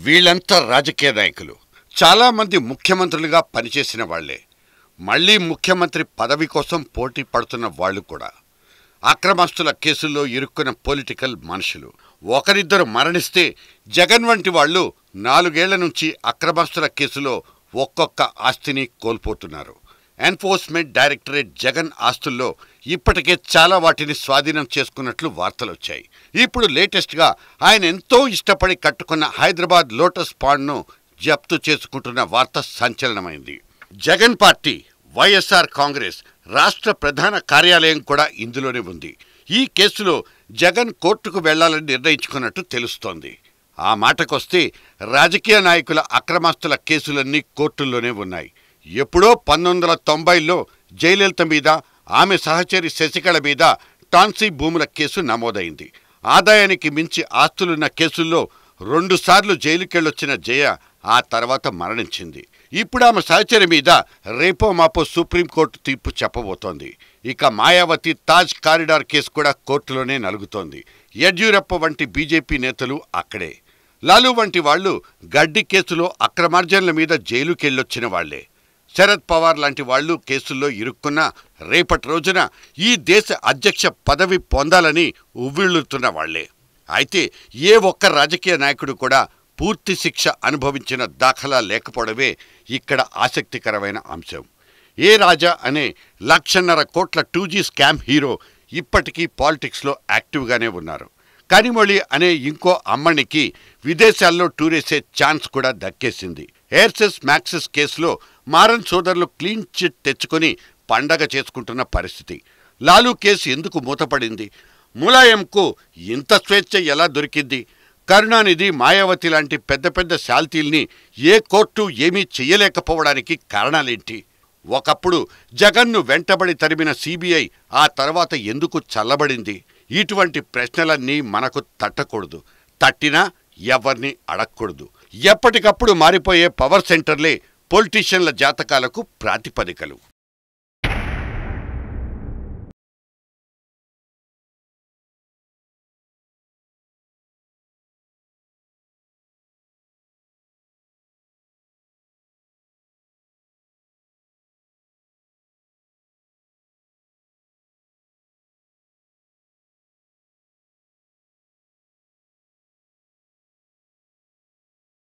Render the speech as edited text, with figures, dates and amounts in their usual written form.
వీళ్ళంతా రాజకీయ నాయకులు. చాలా మంది ముఖ్యమంత్రులుగా పనిచేసిన వాళ్లే. మళ్లీ ముఖ్యమంత్రి పదవి కోసం పోటీ పడుతున్న వాళ్ళు కూడా. అక్రమాస్తుల కేసుల్లో ఇరుక్కున్న పొలిటికల్ మనుషులు. ఒకరిద్దరు మరణిస్తే జగన్ వంటి వాళ్ళు 4 ఏళ్ల నుంచి అక్రమాస్తుల కేసులో ఒక్కొక్క ఆస్తిని కోల్పోతున్నారు. ఎన్ఫోర్స్మెంట్ డైరెక్టరేట్ జగన్ ఆస్తుల్లో ఇప్పటికే చాలా వాటిని స్వాధీనం చేసుకున్నట్లు వార్తలొచ్చాయి. ఇప్పుడు లేటెస్ట్గా ఆయన ఎంతో ఇష్టపడి కట్టుకున్న హైదరాబాద్ లోటస్ పాండ్ను జప్తు చేసుకుంటున్న వార్త సంచలనమైంది. జగన్ పార్టీ, వైఎస్ఆర్ కాంగ్రెస్ రాష్ట్ర ప్రధాన కార్యాలయం కూడా ఇందులోనే ఉంది. ఈ కేసులో జగన్ కోర్టుకు వెళ్లాలని నిర్ణయించుకున్నట్టు తెలుస్తోంది. ఆ మాటకొస్తే రాజకీయ నాయకుల అక్రమాస్తుల కేసులన్నీ కోర్టుల్లోనే ఉన్నాయి. ఎప్పుడో 1990లో జయలలిత మీద, ఆమె సహచరి శశికళ మీద టాన్సీ భూముల కేసు నమోదైంది. ఆదాయానికి మించి ఆస్తులున్న కేసుల్లో 2 సార్లు జైలుకెళ్లొచ్చిన జయ ఆ తర్వాత మరణించింది. ఇప్పుడు ఆమె సహచరి మీద రేపో మాపో సుప్రీంకోర్టు తీర్పు చెప్పబోతోంది. ఇక మాయావతి తాజ్ కారిడార్ కేసు కూడా కోర్టులోనే నలుగుతోంది. యడ్యూరప్ప వంటి బీజేపీ నేతలు అక్కడే. లాలూ వంటి వాళ్లు గడ్డి కేసులో అక్రమార్జనల మీద జైలుకెళ్లొచ్చిన వాళ్లే. శరద్ పవార్ లాంటి వాళ్లు కేసుల్లో ఇరుక్కున్న రేపటి రోజున ఈ దేశ అధ్యక్ష పదవి పొందాలని ఉవ్విళ్లుతున్న వాళ్లే. అయితే ఏ ఒక్క రాజకీయ నాయకుడు కూడా పూర్తి శిక్ష అనుభవించిన దాఖలా లేకపోవడమే ఇక్కడ ఆసక్తికరమైన అంశం. ఏ రాజా అనే 1,50,000 కోట్ల 2G స్కామ్ హీరో ఇప్పటికీ పాలిటిక్స్లో యాక్టివ్గానే ఉన్నారు. కనిమొళి అనే ఇంకో అమ్మనికి విదేశాల్లో టూరేసే ఛాన్స్ కూడా దక్కేసింది. ఎయిర్సెస్ మ్యాక్సిస్ కేసులో మారన్ సోదరులు క్లీన్ చిట్ తెచ్చుకొని పండగ చేసుకుంటున్న పరిస్థితి. లాలూ కేసు ఎందుకు మూతపడింది? ములాయంకు ఇంత స్వేచ్ఛ ఎలా దొరికింది? కరుణానిధి, మాయావతి లాంటి పెద్ద పెద్ద శాల్తీల్ని ఏ కోర్టు ఏమీ చెయ్యలేకపోవడానికి కారణాలేంటి? ఒకప్పుడు జగన్ను వెంటబడి తరిమిన సిబిఐ ఆ తర్వాత ఎందుకు చల్లబడింది? ఇటువంటి ప్రశ్నలన్నీ మనకు తట్టకూడదు. తట్టినా ఎవరిని అడగకూడదు. ఎప్పటికప్పుడు మారిపోయే పవర్ సెంటర్లే పొలిటీషియన్ల జాతకాలకు ప్రాతిపదికలు.